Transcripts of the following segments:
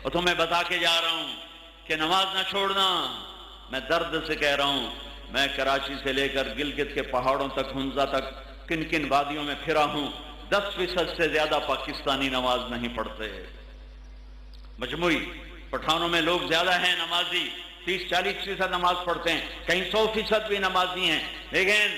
اور تمہیں بتا کے جا رہا ہوں کہ نماز نہ چھوڑنا. میں درد سے کہہ رہا ہوں، میں کراچی سے لے کر گلگت کے پہاڑوں تک، ہنزا تک، کن کن وادیوں میں پھرا ہوں، 10% سے زیادہ پاکستانی نماز نہیں پڑھتے. مجموعی پٹھانوں میں لوگ زیادہ ہیں نمازی، 30-40% نماز پڑھتے ہیں، کہیں 100% بھی نمازی ہیں، لیکن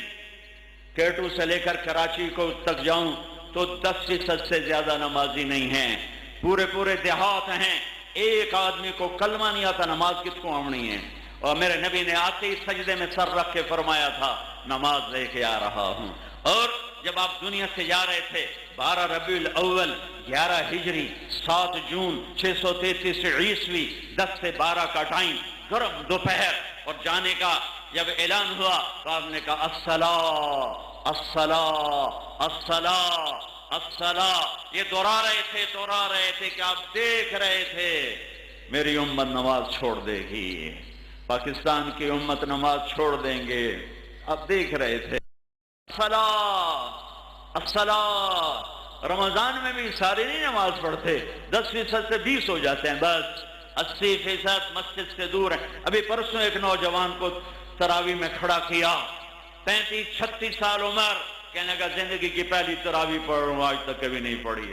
کیٹو سے لے کر کراچی کو تک جاؤں تو 10% سے زیادہ نمازی نہیں ہیں. پورے دیہات ہیں، ایک آدمی کو کلمہ نہیں آتا، نماز کس کو آمنی ہے. اور میرے نبی نے آتے ہی سجدے میں سر رکھ کے فرمایا تھا نماز لے کے آ رہا ہوں. اور جب آپ دنیا سے جا رہے تھے 12 ربیع الاول 11 ہجری 7 جون 633 عیسوی 10 سے 12 کا ٹائم، گرم دوپہر، اور جانے کا جب اعلان ہوا تو آپ نے کہا الصلاۃ الصلاۃ الصلاۃ الصلاۃ. یہ دوہرا رہے تھے کہ آپ دیکھ رہے تھے میری امت نماز چھوڑ دے گی، پاکستان کی امت نماز چھوڑ دیں گے. آپ دیکھ رہے تھے الصلاۃ الصلاۃ. رمضان میں بھی سارے نہیں نماز پڑھتے، 10% سے 20 ہو جاتے ہیں، بس 80% مسجد سے دور ہیں. ابھی پرسوں ایک نوجوان کو تراویح میں کھڑا کیا، 35-36 سال عمر، کہنے کا زندگی کی پہلی تراویح پڑھ رہا ہوں، آج تک کبھی نہیں پڑھی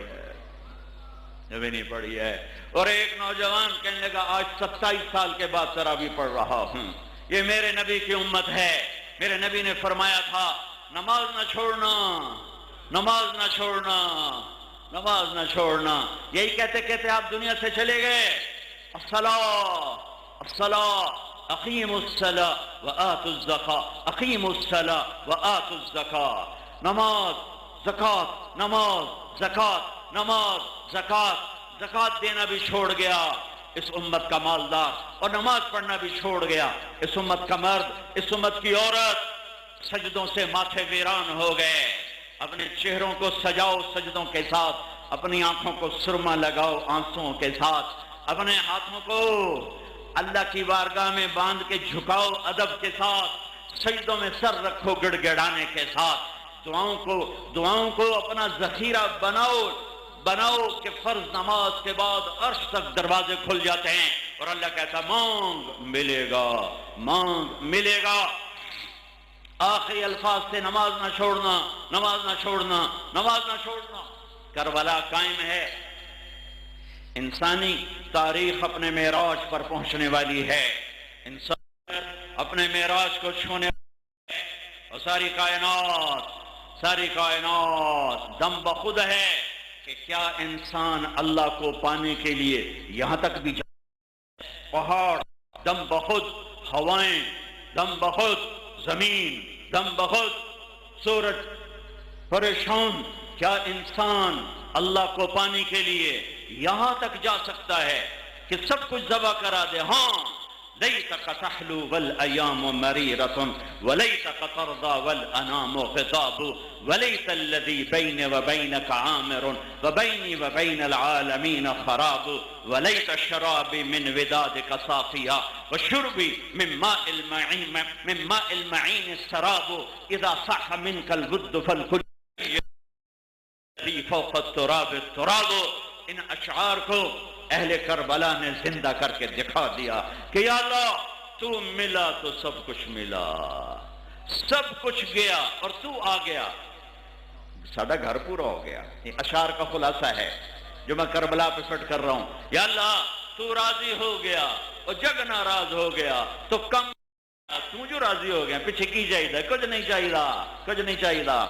ہے. اور ایک نوجوان کہنے لگا آج 27 سال کے بعد تراویح پڑھ رہا ہوں. یہ میرے نبی کی امت ہے. میرے نبی نے فرمایا تھا نماز نہ چھوڑنا، نماز نہ چھوڑنا، نماز نہ چھوڑنا. یہی کہتے کہتے آپ دنیا سے چلے گئے. الصلاۃ الصلاۃ اقیموا الصلاۃ وآتوا الزکاۃ، اقیموا الصلاۃ وآتوا الزکاۃ. نماز، زکوٰۃ، نماز، زکوٰۃ، نماز، زکوٰۃ. زکوٰۃ دینا بھی چھوڑ گیا اس امت کا مالدار، اور نماز پڑھنا بھی چھوڑ گیا اس امت کا مرد، اس امت کی عورت. سجدوں سے ماتھے ویران ہو گئے. اپنے چہروں کو سجاؤ سجدوں کے ساتھ، اپنی آنکھوں کو سرما لگاؤ آنسوؤں کے ساتھ، اپنے ہاتھوں کو اللہ کی بارگاہ میں باندھ کے جھکاؤ ادب کے ساتھ، سجدوں میں سر رکھو گڑ گڑانے کے ساتھ. دعاؤں کو اپنا ذخیرہ بناؤ کہ فرض نماز کے بعد عرش تک دروازے کھل جاتے ہیں اور اللہ کہتا مانگ ملے گا، مانگ ملے گا. آخری الفاظ سے نماز نہ چھوڑنا، نماز نہ چھوڑنا، نماز نہ چھوڑنا. کربلا قائم ہے. انسانی تاریخ اپنے معراج پر پہنچنے والی ہے. انسان اپنے معراج کو چھونے والی ہے، اور ساری کائنات دم بخود ہے کہ کیا انسان اللہ کو پانے کے لیے یہاں تک بھی پہاڑ دم بخود، ہوائیں دم بخود، زمین دم بخود، سورج پریشان. کیا انسان اللہ کو پانے کے لیے یہاں تک جا سکتا ہے کہ سب کچھ ذبح کرا دے؟ ہاں. لیتک تحلو والایام مریرۃ ولیتک ترضى والانام خطاب ولیت الذی بین وبینک عامر وبینی وبین العالمین خراب ولیت شرابی من ودادک صافیا وشربی من ماء المعین السراب اذا صح منک الود فالکل فوق التراب التراب. ان اشعار کو اہل کربلا نے زندہ کر کے دکھا دیا کہ یا اللہ تو ملا تو سب کچھ ملا، سب کچھ گیا اور تو آ گیا، ساڈا گھر پورا ہو گیا. یہ اشعار کا خلاصہ ہے جو میں کربلا پہ فٹ کر رہا ہوں. یا اللہ تو راضی ہو گیا اور جگ ناراض ہو گیا تو کم، تو جو راضی ہو گیا پیچھے کی چاہیے، کچھ نہیں چاہیے.